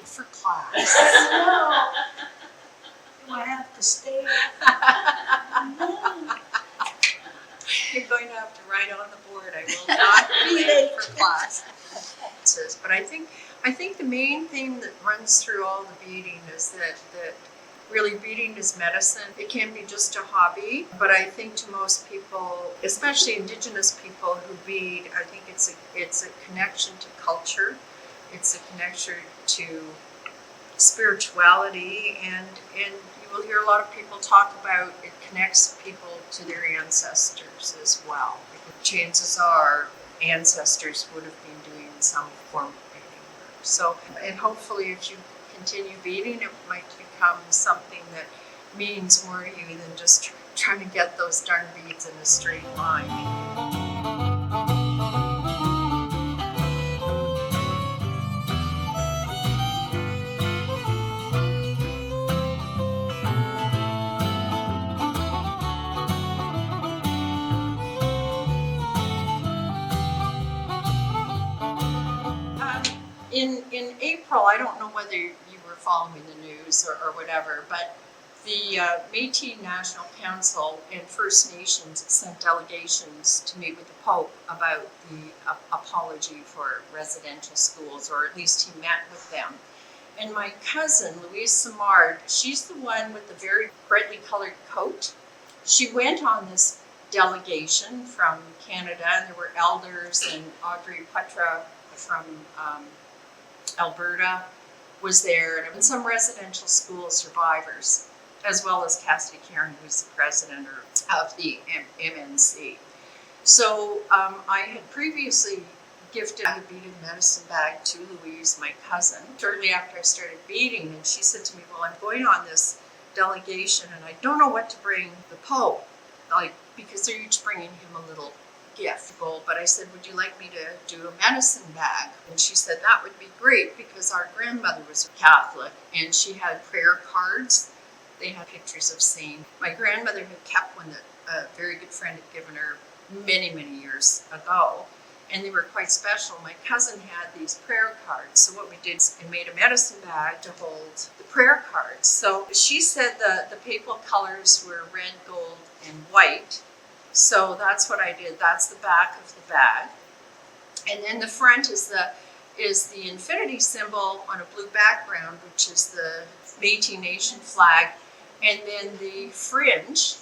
for class. No. Do I have to stay? No. You're going to have to write on the board, I will not be late for class. But I think the main theme that runs through all the beading is that really beading is medicine. It can't be just a hobby, but I think to most people, especially Indigenous people who bead, I think it's a connection to culture. It's a connection to spirituality, and you will hear a lot of people talk about it connects people to their ancestors as well. Chances are ancestors would have been doing some form of beading work. So, and hopefully if you continue beading, it might become something that means more to you than just trying to get those darn beads in a straight line. In April, I don't know whether you were following the news or whatever, but the Métis National Council and First Nations sent delegations to meet with the Pope about the apology for residential schools, or at least he met with them. And my cousin, Louise Simard, she's the one with the very brightly colored coat. She went on this delegation from Canada, and there were elders, and Audrey Poitras from Alberta was there, and some residential school survivors, as well as Cassidy Karen, who's the president of the MNC. So I had previously gifted a beaded medicine bag to Louise, my cousin, shortly after I started beading, and she said to me, well, I'm going on this delegation, and I don't know what to bring the Pope, because they're each bringing him a little gift. But I said, would you like me to do a medicine bag? And she said that would be great, because our grandmother was a Catholic and she had prayer cards. They had pictures of saints. My grandmother had kept one that a very good friend had given her many, many years ago, and they were quite special. My cousin had these prayer cards, so what we did is we made a medicine bag to hold the prayer cards. So she said the papal colors were red, gold, and white. So that's what I did. That's the back of the bag. And then the front is the infinity symbol on a blue background, which is the Métis Nation flag. And then the fringe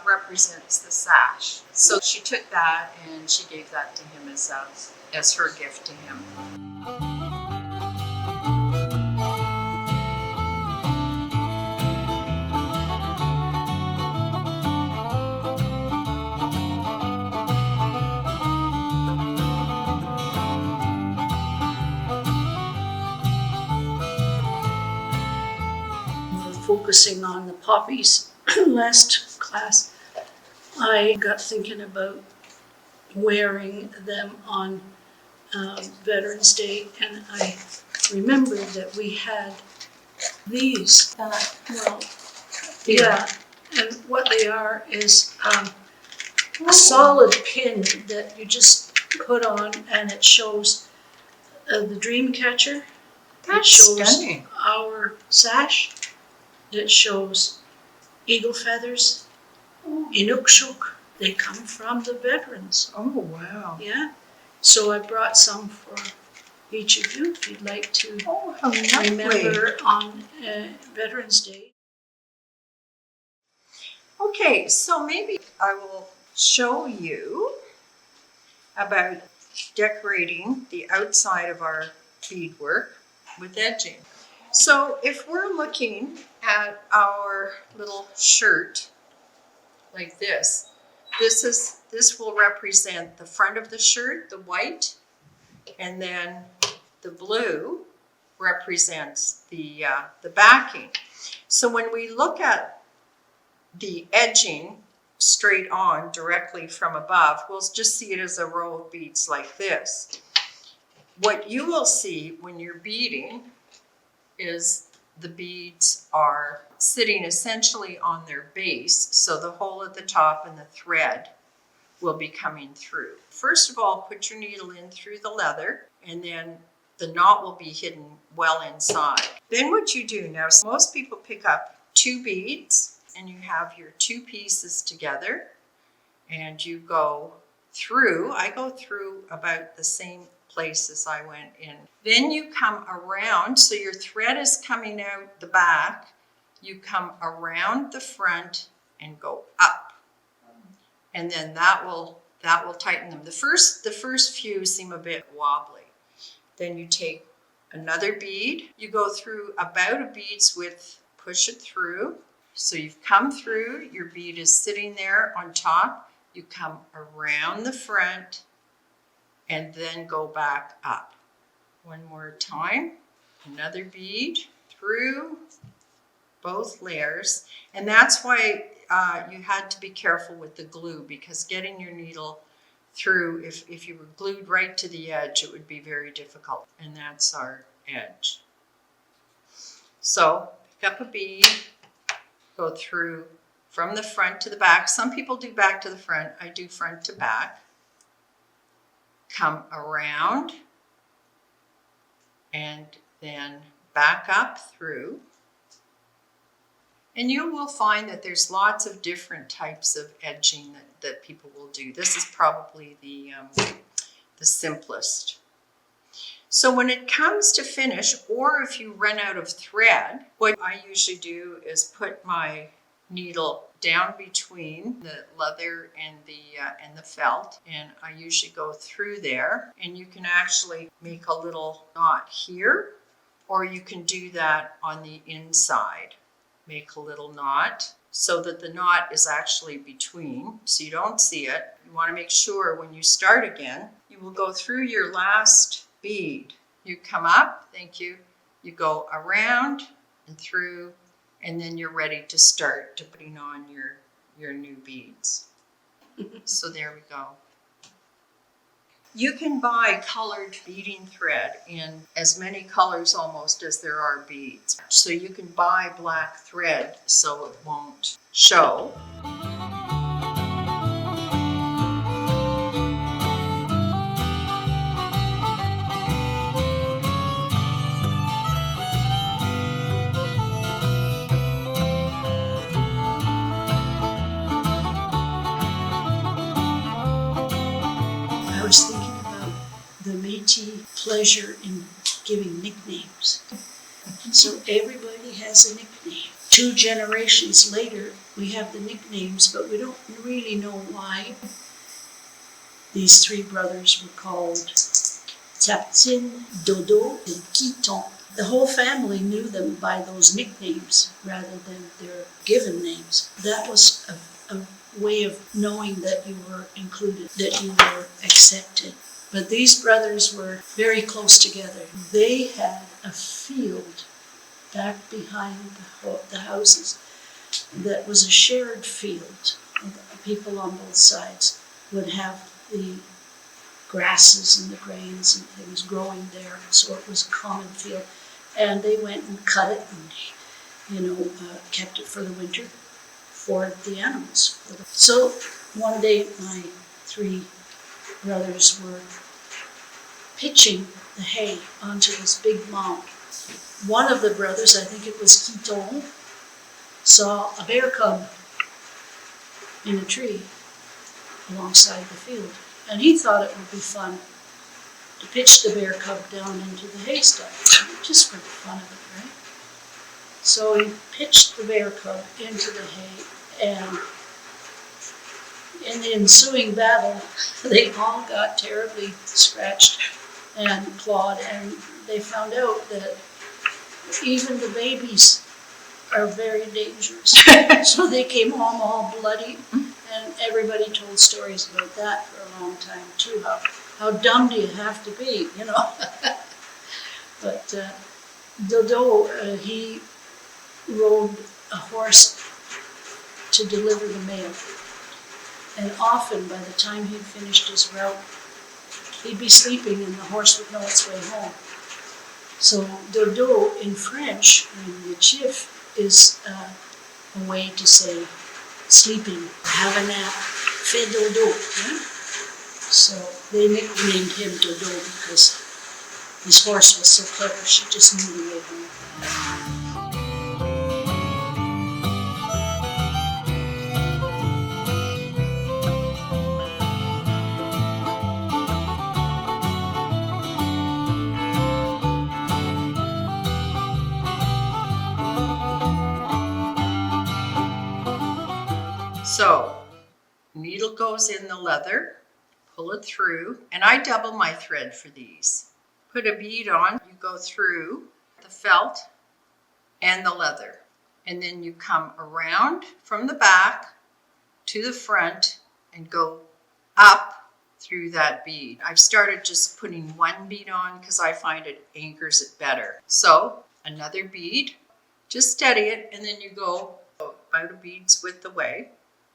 represents the sash. So she took that and she gave that to him as her gift to him. Focusing on the poppies last class, I got thinking about wearing them on Veterans Day, and I remembered that we had these. Yeah, and what they are is a solid pin that you just put on, and it shows the dream catcher. That's it shows stunning. Our sash. It shows eagle feathers, Inukshuk. They come from the veterans. Oh, wow. Yeah. So I brought some for each of you if you'd like to remember on Veterans Day. Okay, so maybe I will show you about decorating the outside of our beadwork with edging. So if we're looking at our little shirt like this will represent the front of the shirt, the white, and then the blue represents the backing. So when we look at the edging straight on directly from above, we'll just see it as a row of beads like this. What you will see when you're beading is the beads are sitting essentially on their base, so the hole at the top and the thread will be coming through. First of all, put your needle in through the leather and then the knot will be hidden well inside. Then what you do now, so most people pick up 2 beads and you have your 2 pieces together and you go through. I go through about the same places I went in. Then you come around, so your thread is coming out the back. You come around the front and go up. And then that will tighten them. The first few seem a bit wobbly. Then you take another bead. You go through about a bead's width, push it through. So you've come through, your bead is sitting there on top. You come around the front and then go back up. One more time, another bead through both layers. And that's why you had to be careful with the glue, because getting your needle through, if you were glued right to the edge, it would be very difficult. And that's our edge. So pick up a bead, go through from the front to the back. Some people do back to the front. I do front to back. Come around and then back up through. And you will find that there's lots of different types of edging that people will do. This is probably the simplest. So when it comes to finish, or if you run out of thread, what I usually do is put my needle down between the leather and the felt, and I usually go through there, and you can actually make a little knot here, or you can do that on the inside. Make a little knot so that the knot is actually between, so you don't see it. You want to make sure when you start again, you will go through your last bead. You come up, thank you, you go around and through, and then you're ready to start to putting on your new beads. So there we go. You can buy colored beading thread in as many colors almost as there are beads. So you can buy black thread so it won't show. I was thinking about the Métis pleasure in giving nicknames. So everybody has a nickname. 2 generations later, we have the nicknames, but we don't really know why. These 3 brothers were called Taptine, Dodo, and Quiton. The whole family knew them by those nicknames rather than their given names. That was a way of knowing that you were included, that you were accepted. But these brothers were very close together. They had a field back behind the houses that was a shared field. People on both sides would have the grasses and the grains and things growing there, so it was a common field. And they went and cut it and, kept it for the winter for the animals. So one day my 3 brothers were pitching the hay onto this big mound. One of the brothers, I think it was Quiton, saw a bear cub in a tree alongside the field. And he thought it would be fun to pitch the bear cub down into the haystack, just for the fun of it, right? So he pitched the bear cub into the hay, and in the ensuing battle, they all got terribly scratched and clawed, and they found out that even the babies are very dangerous. So they came home all bloody, and everybody told stories about that for a long time too. How dumb do you have to be, But Dodo, he rode a horse to deliver the mail. And often, by the time he'd finished his route, he'd be sleeping and the horse would know its way home. So dodo in French, in the chief, is a way to say sleeping, have a nap, fais dodo. Yeah? So they nicknamed him Dodo because His horse was so clever, she just knew the way home. So, needle goes in the leather, pull it through, and I double my thread for these. Put a bead on, you go through the felt and the leather, and then you come around from the back to the front and go up through that bead. I've started just putting one bead on because I find it anchors it better. So, another bead, just steady it, and then you go about a bead's width away,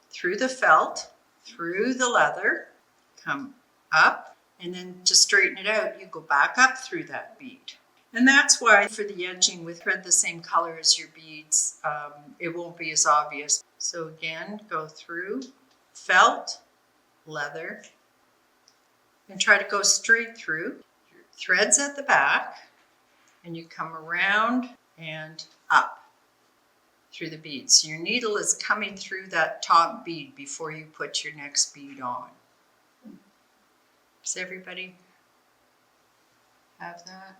through the felt, through the leather, come up, and then to straighten it out, you go back up through that bead. And that's why for the edging with thread the same color as your beads, it won't be as obvious. So again, go through felt, leather, and try to go straight through. Your thread's at the back, and you come around and up through the beads. So your needle is coming through that top bead before you put your next bead on. Does everybody have that?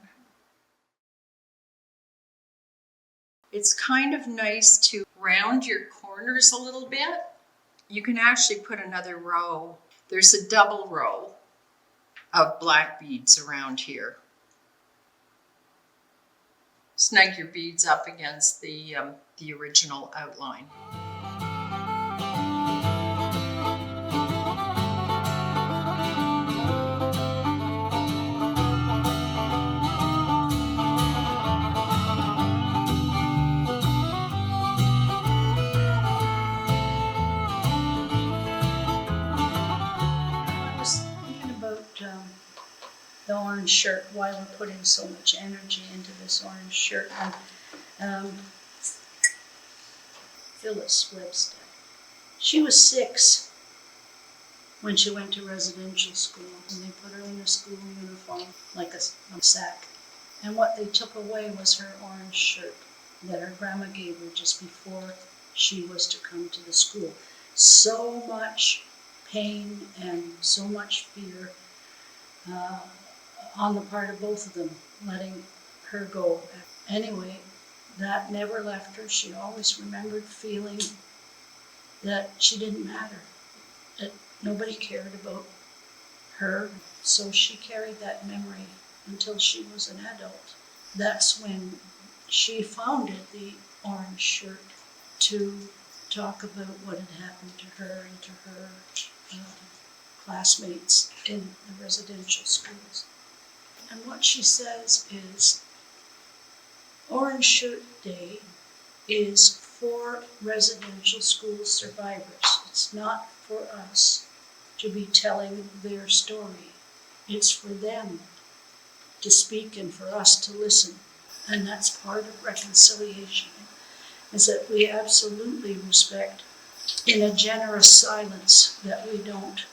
It's kind of nice to round your corners a little bit. You can actually put another row. There's a double row of black beads around here. Snug your beads up against the original outline. I was thinking about the orange shirt, why we're putting so much energy into this orange shirt. And Phyllis Webster, she was 6 when she went to residential school, and they put her in a school uniform, like a sack. And what they took away was her orange shirt that her grandma gave her just before she was to come to the school. So much pain and so much fear on the part of both of them, letting her go. Anyway, that never left her. She always remembered feeling that she didn't matter, that nobody cared about her. So she carried that memory until she was an adult. That's when she founded the Orange Shirt to talk about what had happened to her and to her classmates in the residential schools. And what she says is, Orange Shirt Day is for residential school survivors. It's not for us to be telling their story. It's for them to speak and for us to listen. And that's part of reconciliation, is that we absolutely respect in a generous silence that we don't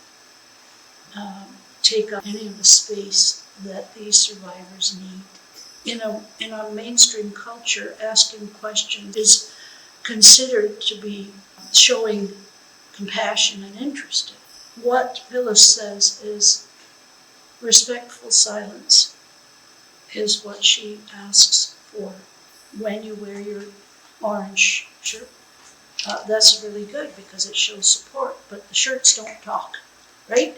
take up any of the space that these survivors need. In a mainstream culture, asking questions is considered to be showing compassion and interest. What Phyllis says is respectful silence is what she asks for when you wear your orange shirt. That's really good because it shows support, but the shirts don't talk, right?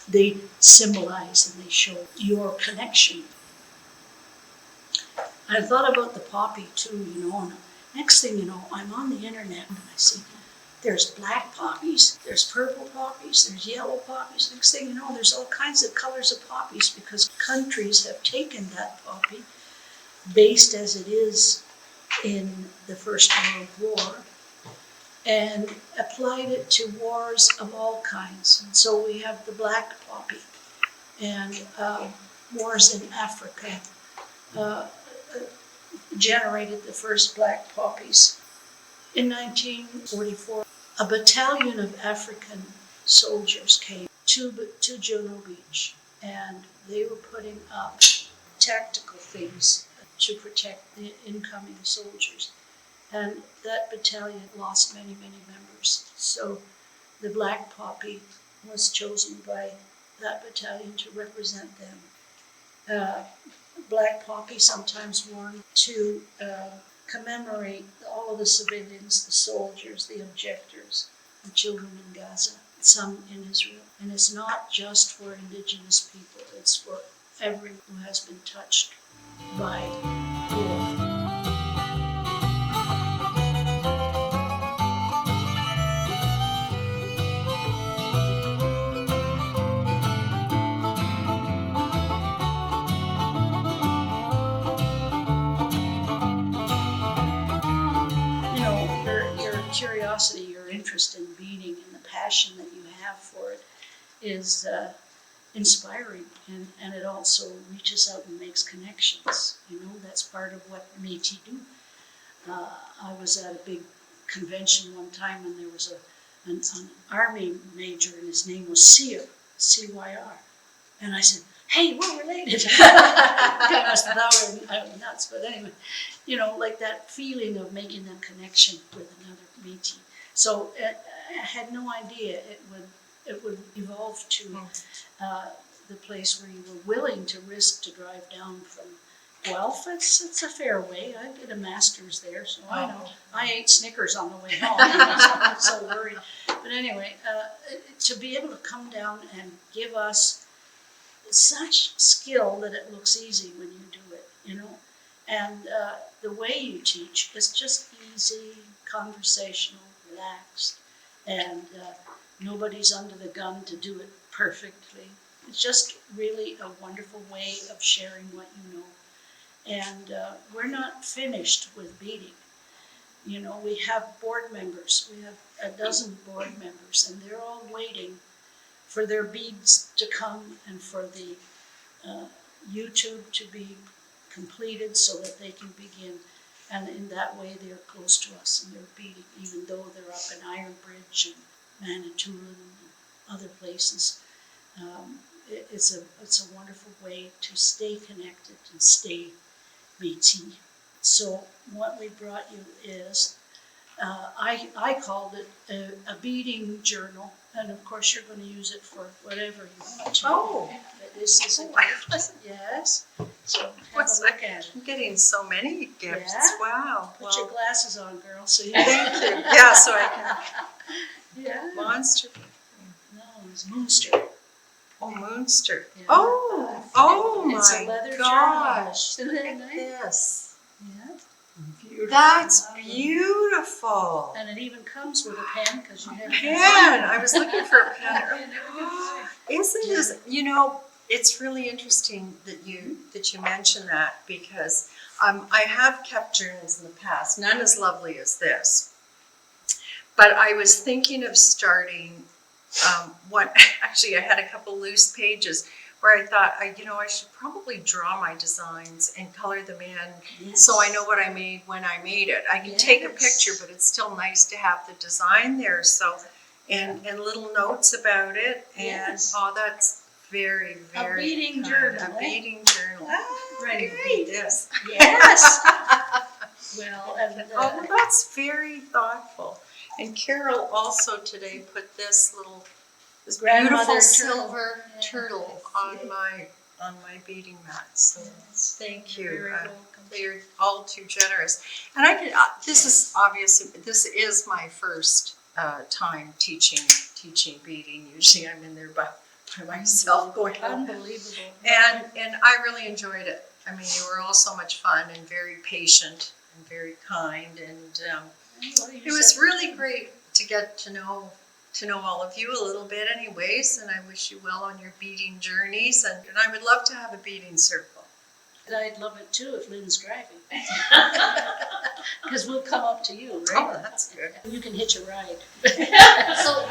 They symbolize and they show your connection. I thought about the poppy too, and next thing you know, I'm on the internet and I see there's black poppies, there's purple poppies, there's yellow poppies. Next thing you know, there's all kinds of colors of poppies because countries have taken that poppy, based as it is in the First World War, and applied it to wars of all kinds. And so we have the black poppy and wars in Africa generated the first black poppies. In 1944, a battalion of African soldiers came to Juno Beach and they were putting up tactical things to protect the incoming soldiers. And that battalion lost many, many members. So the Black Poppy was chosen by that battalion to represent them. Black Poppy sometimes worn to commemorate all of the civilians, the soldiers, the objectors, the children in Gaza, some in Israel. And it's not just for Indigenous people, it's for everyone who has been touched by war. Curiosity, your interest in beading, and the passion that you have for it is inspiring, and it also reaches out and makes connections. That's part of what Métis do. I was at a big convention one time, and there was an army major, and his name was Cyr, C-Y-R. And I said, "Hey, we're related." I must have thought I was nuts, but anyway, like that feeling of making a connection with another Métis. So I had no idea it would evolve to the place where you were willing to risk to drive down from Guelph. It's a fair way. I did a master's there, so I know. I ate Snickers on the way home. I'm so worried. But anyway, to be able to come down and give us such skill that it looks easy when you do it, and the way you teach is just easy, conversational, relaxed, and nobody's under the gun to do it perfectly. It's just really a wonderful way of sharing what you know. And we're not finished with beading. We have board members. We have a dozen board members, and they're all waiting for their beads to come and for the YouTube to be completed so that they can begin. And in that way, they're close to us and they're beading, even though they're up in Iron Bridge and Manitoba and other places. It's a wonderful way to stay connected and stay Métis. So what we brought you is, I called it a beading journal, and of course you're going to use it for whatever you want to. Oh. But this is a gift. Yes. So have a look at it. I'm getting so many gifts. Yeah? Wow. Put your glasses on, girl, so you Thank you. Yeah, so I can. Yeah. Monster. No, it's Moonster. Oh, Moonster. Yeah. Oh It's a my leather gosh. journal. Look Isn't at that nice? this. Yeah. Beautiful. That's beautiful. And it even comes with a pen because you have a Pen. I was looking for a pen. pen. Isn't this, it's really interesting that you mention that, because I have kept journals in the past, none as lovely as this. But I was thinking of starting actually I had a couple loose pages where I thought, I should probably draw my designs and color them in, so I know what I made when I made it. I can take a picture, but it's still nice to have the design there. So, and little notes about it, and that's very, very a beading kind. journal. A beading journal. Ready to Great. bead this. Yes. Well, and well, that's very thoughtful. And Carole also today put this grandmother beautiful turtle. silver turtle on my beading mat. So thank you. Very welcome. You're all too generous. And this is my first time teaching beading. Usually I'm in there by myself going. Unbelievable. And I really enjoyed it. I mean, you were all so much fun and very patient and very kind, and it was really great to get to know all of you a little bit anyways, and I wish you well on your beading journeys, and I would love to have a beading circle. And I'd love it too if Lynn's driving. Because we'll come up to you, right? Oh, that's good. You can hitch a ride. So